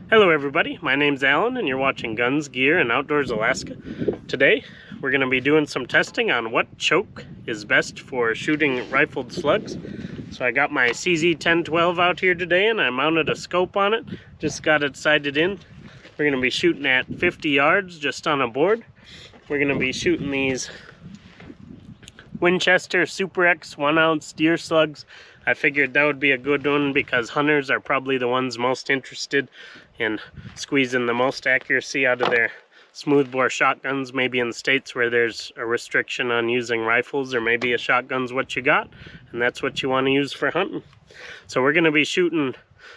Hello everybody, my name's Alan and you're watching Guns, Gear, and Outdoors Alaska. Today we're going to be doing some testing on what choke is best for shooting rifled slugs. So I got my CZ1012 out here today and I mounted a scope on it, just got it sighted in. We're going to be shooting at 50 yards just on a board. We're going to be shooting these Winchester Super X 1-ounce deer slugs. I figured that would be a good one because hunters are probably the ones most interested in squeezing the most accuracy out of their smoothbore shotguns, maybe in states where there's a restriction on using rifles, or maybe a shotgun's what you got and that's what you want to use for hunting. So we're going to be shooting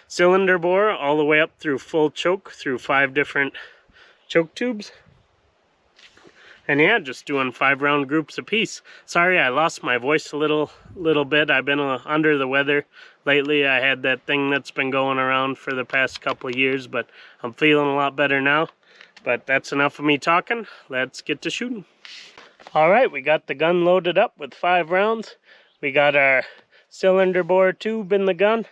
cylinder bore all the way up through full choke through 5 different choke tubes. And yeah, just doing 5-round groups apiece. Sorry, I lost my voice a little bit. I've been under the weather lately. I had that thing that's been going around for the past couple of years, but I'm feeling a lot better now. But that's enough of me talking. Let's get to shooting. All right, we got the gun loaded up with 5 rounds. We got our cylinder bore tube in the gun.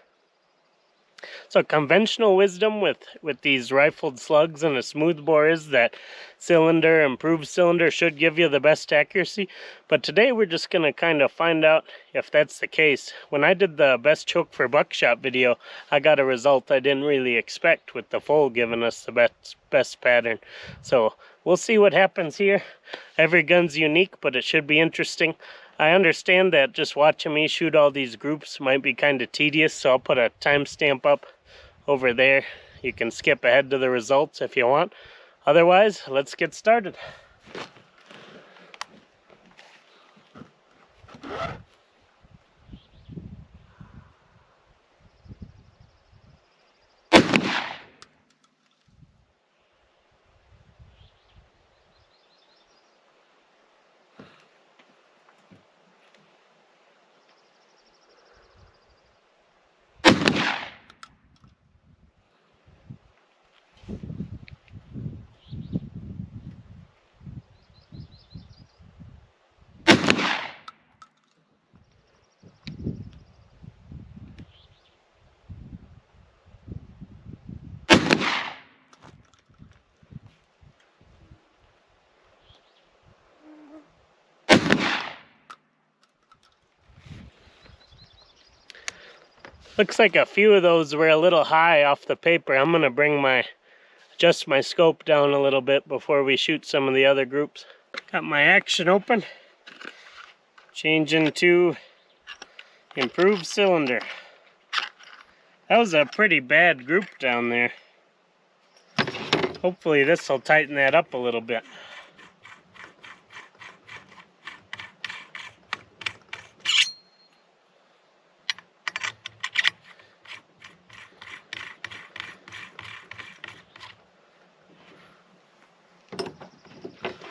So conventional wisdom with these rifled slugs and a smoothbore is that improved cylinder should give you the best accuracy. But today we're just going to kind of find out if that's the case. When I did the best choke for buckshot video, I got a result I didn't really expect, with the full giving us the best pattern. So we'll see what happens here. Every gun's unique, but it should be interesting. I understand that just watching me shoot all these groups might be kind of tedious, so I'll put a timestamp up over there. You can skip ahead to the results if you want. Otherwise, let's get started. Looks like a few of those were a little high off the paper. I'm going to adjust my scope down a little bit before we shoot some of the other groups. Got my action open. Changing to improved cylinder. That was a pretty bad group down there. Hopefully this will tighten that up a little bit.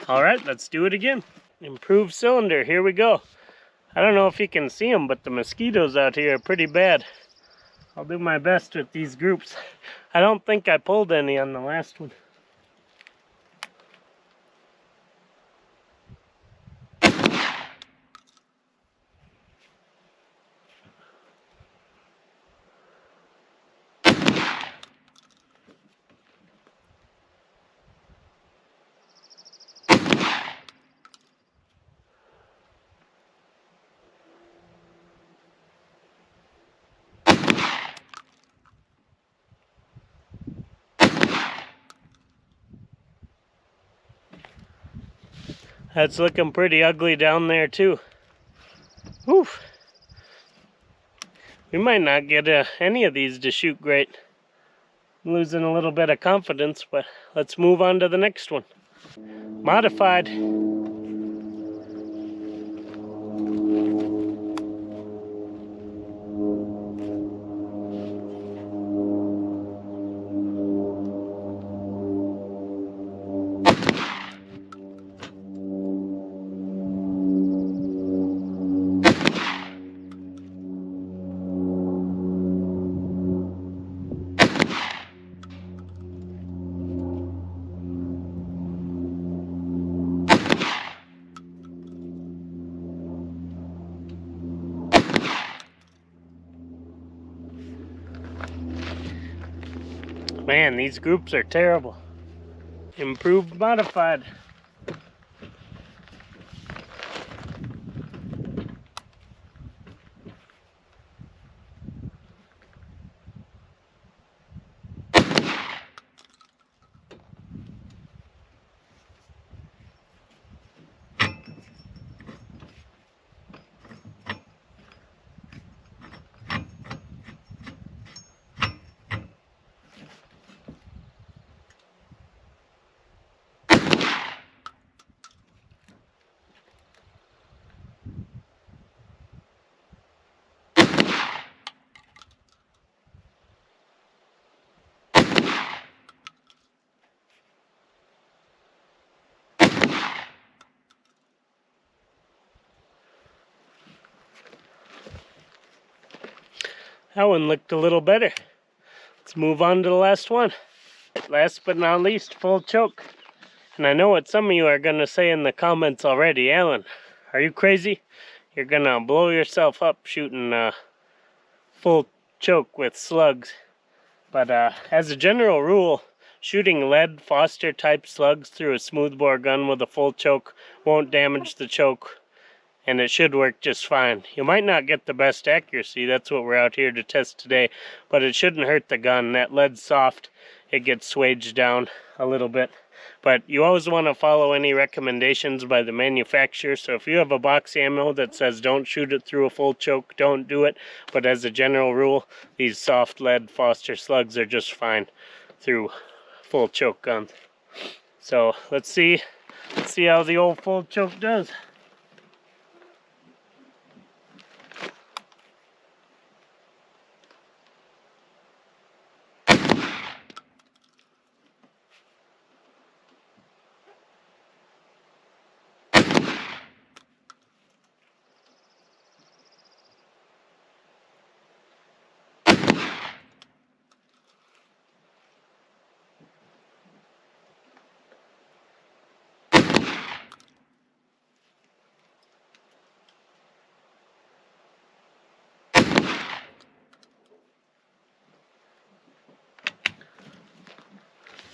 All right, let's do it again. Improved cylinder, here we go. I don't know if you can see them, but the mosquitoes out here are pretty bad. I'll do my best with these groups. I don't think I pulled any on the last one. That's looking pretty ugly down there too. Whew. We might not get any of these to shoot great. I'm losing a little bit of confidence, but let's move on to the next one. Modified. Man, these groups are terrible. Improved, modified. That one looked a little better. Let's move on to the last one. Last but not least, full choke. And I know what some of you are going to say in the comments already. Alan, are you crazy? You're going to blow yourself up shooting full choke with slugs. But as a general rule, shooting lead Foster type slugs through a smoothbore gun with a full choke won't damage the choke, and it should work just fine. You might not get the best accuracy, that's what we're out here to test today, but it shouldn't hurt the gun. That lead's soft, it gets swaged down a little bit. But you always want to follow any recommendations by the manufacturer, so if you have a box ammo that says don't shoot it through a full choke, don't do it. But as a general rule, these soft lead Foster slugs are just fine through full choke guns. So let's see how the old full choke does.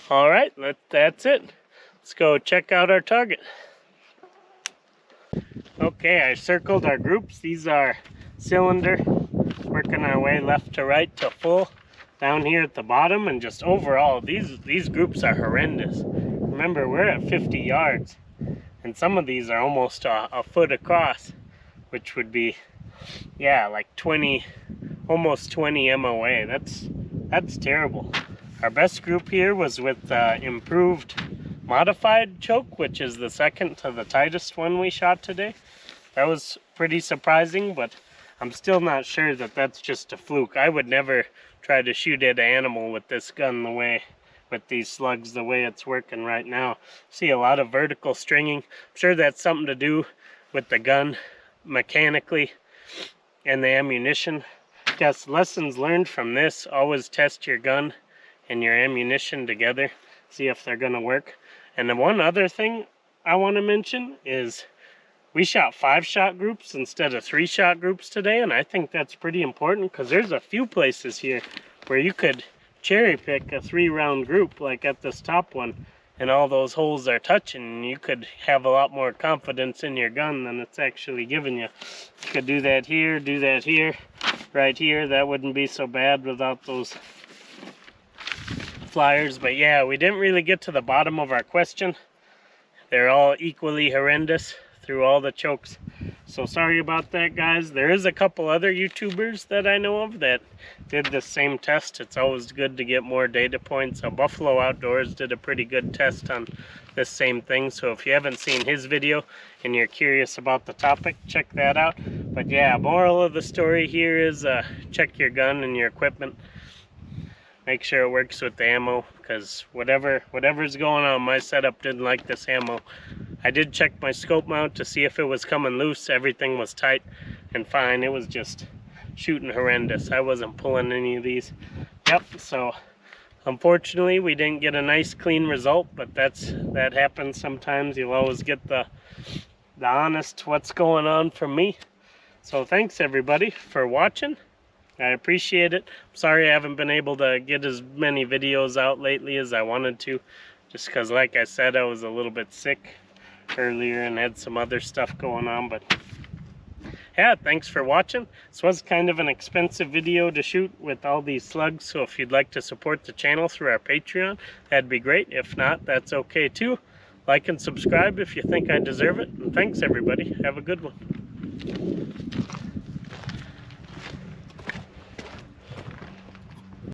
Alright, that's it. Let's go check out our target. Okay, I circled our groups. These are cylinder, working our way left to right to full. Down here at the bottom, and just overall, these groups are horrendous. Remember, we're at 50 yards, and some of these are almost a foot across, which would be, yeah, like 20, almost 20 MOA. That's terrible. Our best group here was with improved modified choke, which is the second to the tightest one we shot today. That was pretty surprising, but I'm still not sure that that's just a fluke. I would never try to shoot at an animal with this gun with these slugs the way it's working right now. See a lot of vertical stringing. I'm sure that's something to do with the gun mechanically and the ammunition. Just lessons learned from this: always test your gun and your ammunition together, see if they're gonna work. And the one other thing I want to mention is we shot 5-shot groups instead of 3-shot groups today, and I think that's pretty important because there's a few places here where you could cherry pick a 3-round group, like at this top one, and all those holes are touching, and you could have a lot more confidence in your gun than it's actually giving you. You could do that here, right here. That wouldn't be so bad without those flyers. But yeah, we didn't really get to the bottom of our question. They're all equally horrendous through all the chokes. So sorry about that, guys. There is a couple other YouTubers that I know of that did the same test. It's always good to get more data points. So Buffalo Outdoors did a pretty good test on this same thing. So if you haven't seen his video and you're curious about the topic, check that out. But yeah, moral of the story here is check your gun and your equipment. Make sure it works with the ammo, because whatever's going on, my setup didn't like this ammo. I did check my scope mount to see if it was coming loose. Everything was tight and fine. It was just shooting horrendous. I wasn't pulling any of these. Yep, so unfortunately we didn't get a nice clean result, but that happens sometimes. You'll always get the honest what's going on from me. So thanks everybody for watching. I appreciate it. Sorry I haven't been able to get as many videos out lately as I wanted to, just because, like I said, I was a little bit sick earlier and had some other stuff going on. But yeah, thanks for watching. This was kind of an expensive video to shoot with all these slugs, so if you'd like to support the channel through our Patreon, that'd be great. If not, that's okay too. Like and subscribe if you think I deserve it. And thanks everybody. Have a good one.